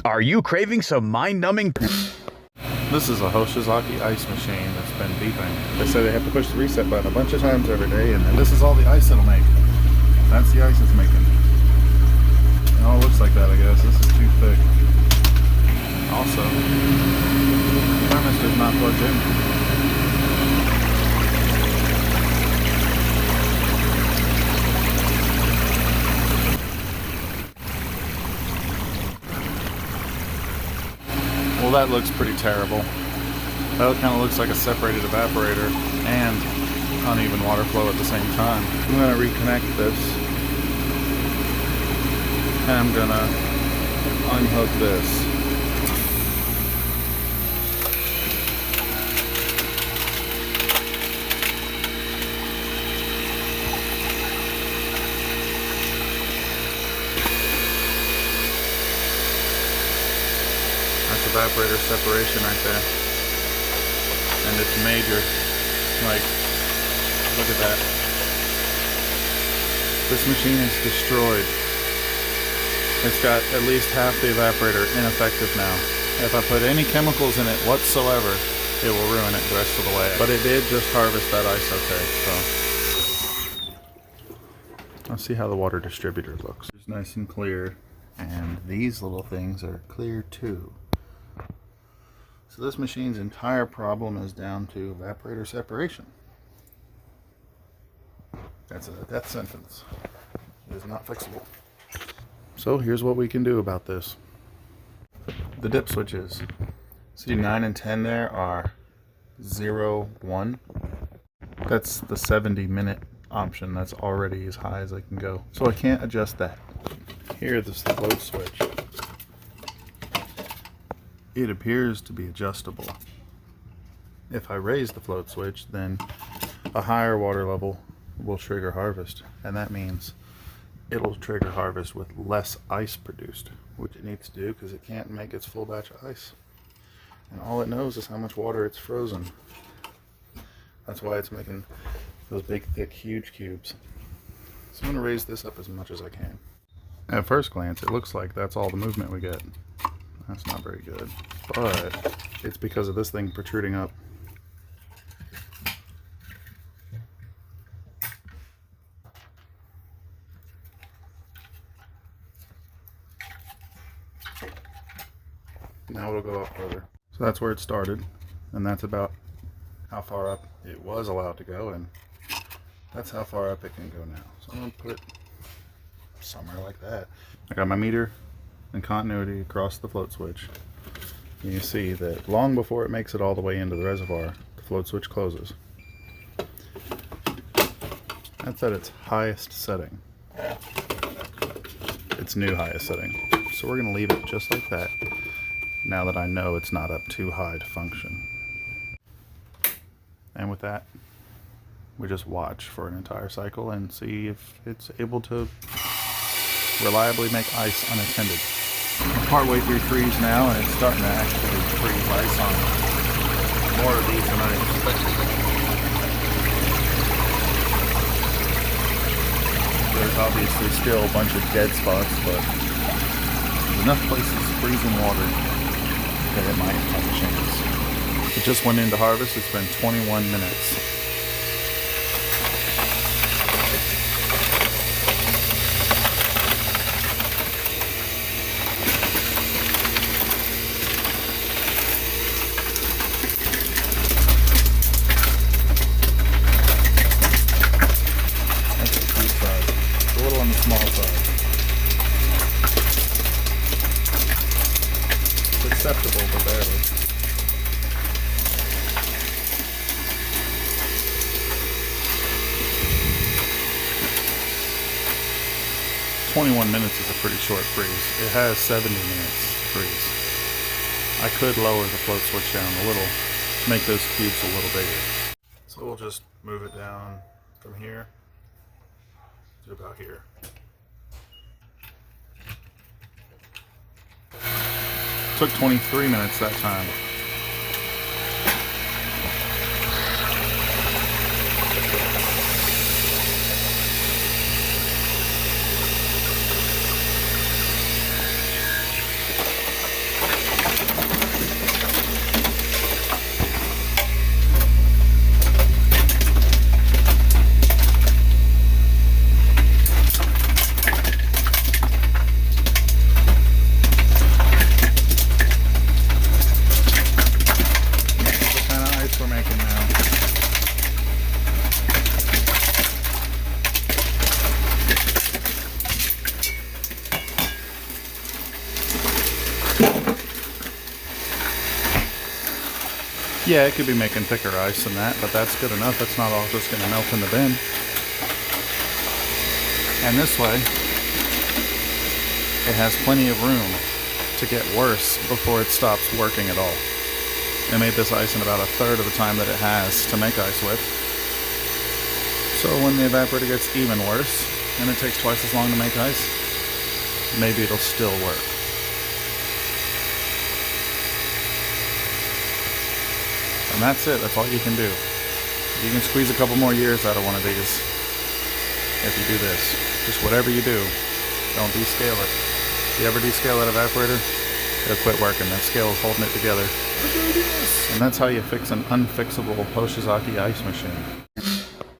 Are you craving some mind-numbing? This is a Hoshizaki ice machine that's been beeping. They say they have to push the reset button a bunch of times every day, and this is all the ice it'll make. That's the ice it's making. It all looks like that, I guess. This is too thick. Also, the thermistor's not plugged in. Well, that looks pretty terrible. That kind of looks like a separated evaporator and uneven water flow at the same time. I'm going to reconnect this, and I'm going to unhook this. That's evaporator separation right there. And it's major. Like, look at that. This machine is destroyed. It's got at least half the evaporator ineffective now. If I put any chemicals in it whatsoever, it will ruin it the rest of the way. But it did just harvest that ice okay, so. Let's see how the water distributor looks. It's nice and clear. And these little things are clear too. So this machine's entire problem is down to evaporator separation. That's a death sentence. It is not fixable. So here's what we can do about this. The dip switches. See 9 and 10 there are 0, 1. That's the 70-minute option. That's already as high as I can go. So I can't adjust that. Here, this is the float switch. It appears to be adjustable. If I raise the float switch, then a higher water level will trigger harvest, and that means it'll trigger harvest with less ice produced, which it needs to do because it can't make its full batch of ice. And all it knows is how much water it's frozen. That's why it's making those big, thick, huge cubes. So I'm going to raise this up as much as I can. At first glance, it looks like that's all the movement we get. That's not very good, but it's because of this thing protruding up. Now it'll go up further. So that's where it started, and that's about how far up it was allowed to go, and that's how far up it can go now. So I'm going to put it somewhere like that. I got my meter and continuity across the float switch. You can see that long before it makes it all the way into the reservoir, the float switch closes. That's at its highest setting. Its new highest setting. So we're going to leave it just like that, now that I know it's not up too high to function. And with that, we just watch for an entire cycle and see if it's able to reliably make ice unattended. We're partway through freeze now, and it's starting to actually freeze ice on more of these than I expected. There's obviously still a bunch of dead spots, but there's enough places freezing water that it might have a chance. It just went into harvest. It's been 21 minutes. Small size. It's acceptable, but barely. "21 minutes is a pretty short freeze. It has 70 minutes freeze. I could lower the float switch down a little to make those cubes a little bigger. So we'll just move it down from here to about here. Took 23 minutes that time. Yeah, it could be making thicker ice than that, but that's good enough. It's not all just going to melt in the bin. And this way, it has plenty of room to get worse before it stops working at all. It made this ice in about a third of the time that it has to make ice with. So when the evaporator gets even worse, and it takes twice as long to make ice, maybe it'll still work. And that's it. That's all you can do. You can squeeze a couple more years out of one of these if you do this. Just whatever you do, don't descale it. If you ever descale that evaporator, it'll quit working. That scale is holding it together. And that's how you fix an unfixable Hoshizaki ice machine.